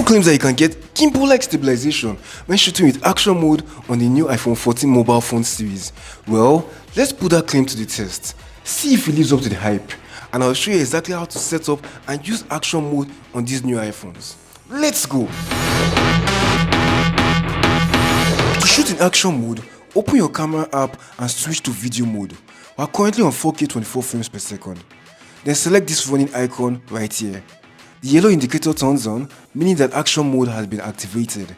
claims that you can get gimbal-like stabilization when shooting with action mode on the new iPhone 14 mobile phone series. Well, let's put that claim to the test, see if it lives up to the hype, and I'll show you exactly how to set up and use action mode on these new iPhones. Let's go! To shoot in action mode, open your camera app and switch to video mode. We are currently on 4K 24 frames per second. Then select this running icon right here. The yellow indicator turns on, meaning that action mode has been activated.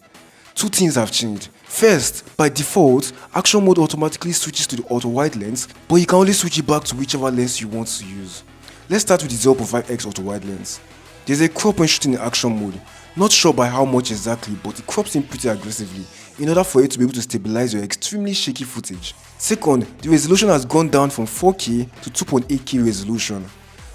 Two things have changed. First, by default, action mode automatically switches to the auto wide lens, but you can only switch it back to whichever lens you want to use. Let's start with the 0.5x auto wide lens. There's a crop when shooting in action mode. Not sure by how much exactly, but it crops in pretty aggressively in order for it to be able to stabilize your extremely shaky footage. Second, the resolution has gone down from 4K to 2.8K resolution.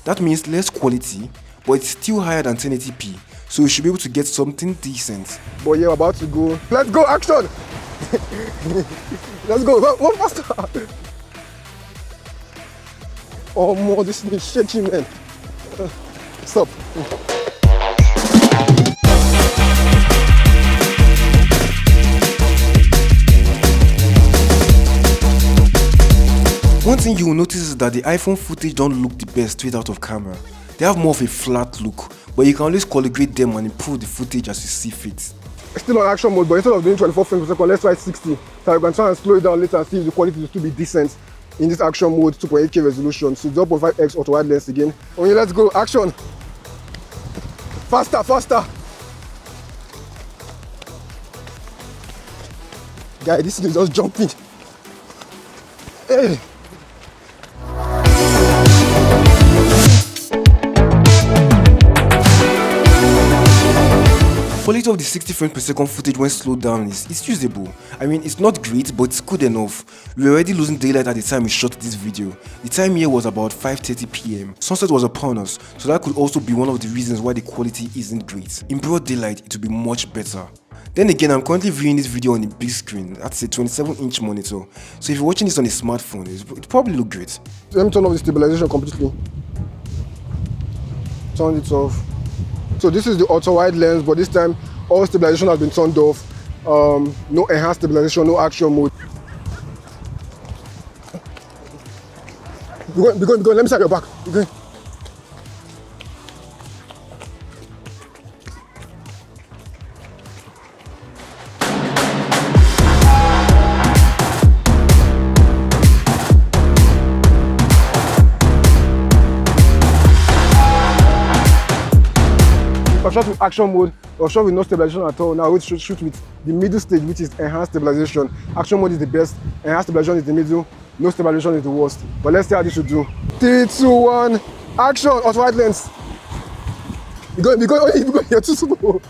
That means less quality, but it's still higher than 1080p, so you should be able to get something decent. But yeah, we're about to go. Let's go, action! Let's go, one faster! Oh, more, this thing is shaky, man. Stop. One thing you will notice is that the iPhone footage don't look the best straight out of camera. They have more of a flat look, but you can always colorate them and improve the footage as you see fit. Still on action mode, but instead of doing 24 frames per second, let's try 60. So I can try and slow it down later and see if the quality will still be decent in this action mode, 2.8K resolution. So 0.5x auto wide lens again. Okay, let's go, action! Faster, faster! Guy, this thing is just jumping. Hey! Quality of the 60 frames per second footage when slowed down is usable. I mean, it's not great, but it's good enough. We were already losing daylight at the time we shot this video. The time here was about 5:30 PM. Sunset was upon us, so that could also be one of the reasons why the quality isn't great. In broad daylight, it would be much better. Then again, I'm currently viewing this video on a big screen. That's a 27-inch monitor. So if you're watching this on a smartphone, it probably look great. Let me turn off the stabilization completely. Turn it off. So this is the auto wide lens, but this time all stabilization has been turned off. No enhanced stabilization, no action mode. Be going. Let me start your back. Be going. I shot with action mode, or shot with no stabilization at all. Now we shoot with the middle stage, which is enhanced stabilization. Action mode is the best, enhanced stabilization is the middle, no stabilization is the worst. But let's see how this should do. 3, 2, 1, action! Auto wide lens. Be going, you're too slow.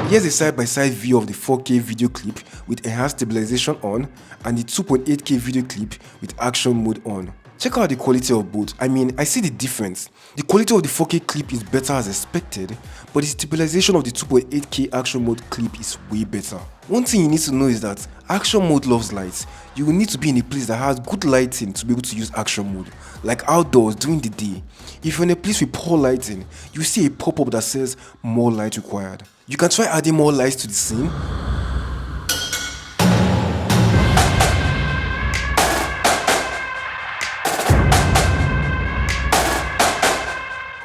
Here's a side-by-side view of the 4K video clip with enhanced stabilization on and the 2.8K video clip with action mode on. Check out the quality of both. I mean, I see the difference. The quality of the 4K clip is better as expected, but the stabilization of the 2.8K action mode clip is way better. One thing you need to know is that action mode loves light. You will need to be in a place that has good lighting to be able to use action mode, like outdoors during the day. If you're in a place with poor lighting, you see a pop-up that says more light required. You can try adding more lights to the scene.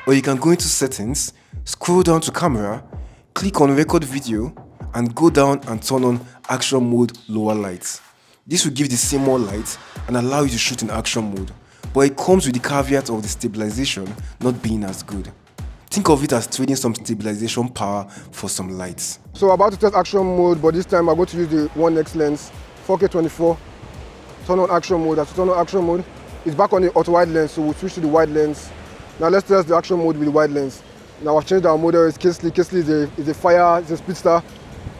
Or you can go into settings, scroll down to camera, click on record video, and go down and turn on action mode lower lights. This will give the scene more light and allow you to shoot in action mode, but it comes with the caveat of the stabilization not being as good. Think of it as trading some stabilization power for some lights. So we're about to test action mode, but this time I'm going to use the 1x lens, 4K 24. Turn on action mode. As we turn on action mode, it's back on the auto wide lens, so we'll switch to the wide lens. Now let's test the action mode with the wide lens. Now I've changed our model. It's Kesley. Kesley is a fire, it's a speedster.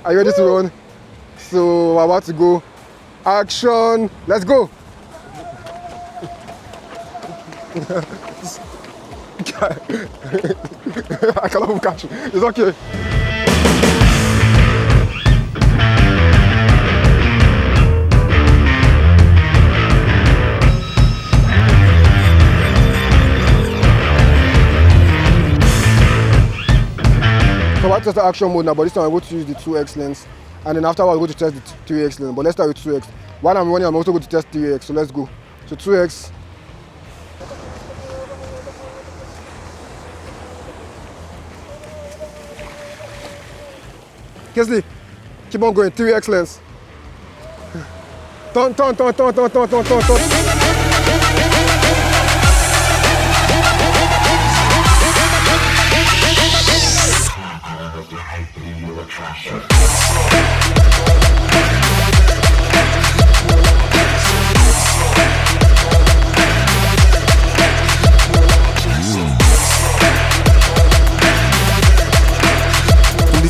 Are you ready to run? So we're about to go. Action! Let's go! I cannot even catch you. It's okay. So I test the action mode now, but this time I'm going to use the 2x lens, and then afterwards I'm going to test the 3x lens. But let's start with 2x. While I'm running, I'm also going to test 3x. So let's go. So 2x. Kesley, keep on going. 3x lens. Turn.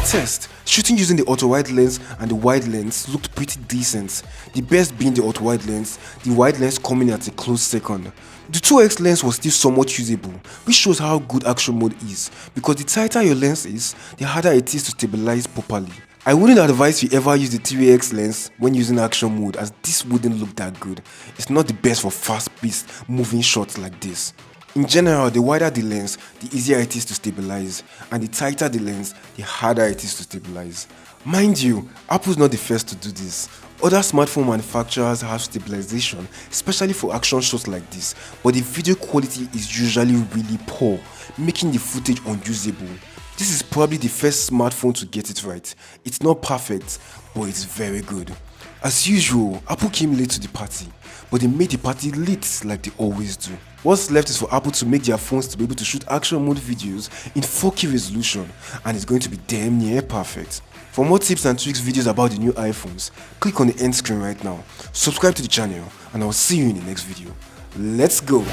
Test. Shooting using the ultra-wide lens and the wide lens looked pretty decent, the best being the ultra-wide lens, the wide lens coming at a close second. The 2x lens was still somewhat usable, which shows how good action mode is, because the tighter your lens is, the harder it is to stabilize properly. I wouldn't advise you ever use the 3x lens when using action mode, as this wouldn't look that good. It's not the best for fast-paced moving shots like this. In general, the wider the lens, the easier it is to stabilize, and the tighter the lens, the harder it is to stabilize. Mind you, Apple's not the first to do this. Other smartphone manufacturers have stabilization, especially for action shots like this, but the video quality is usually really poor, making the footage unusable. This is probably the first smartphone to get it right. It's not perfect, but it's very good. As usual, Apple came late to the party, but they made the party lit like they always do. What's left is for Apple to make their phones to be able to shoot action mode videos in 4K resolution, and it's going to be damn near perfect. For more tips and tricks videos about the new iPhones, click on the end screen right now, subscribe to the channel, and I'll see you in the next video. Let's go!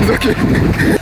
It's okay.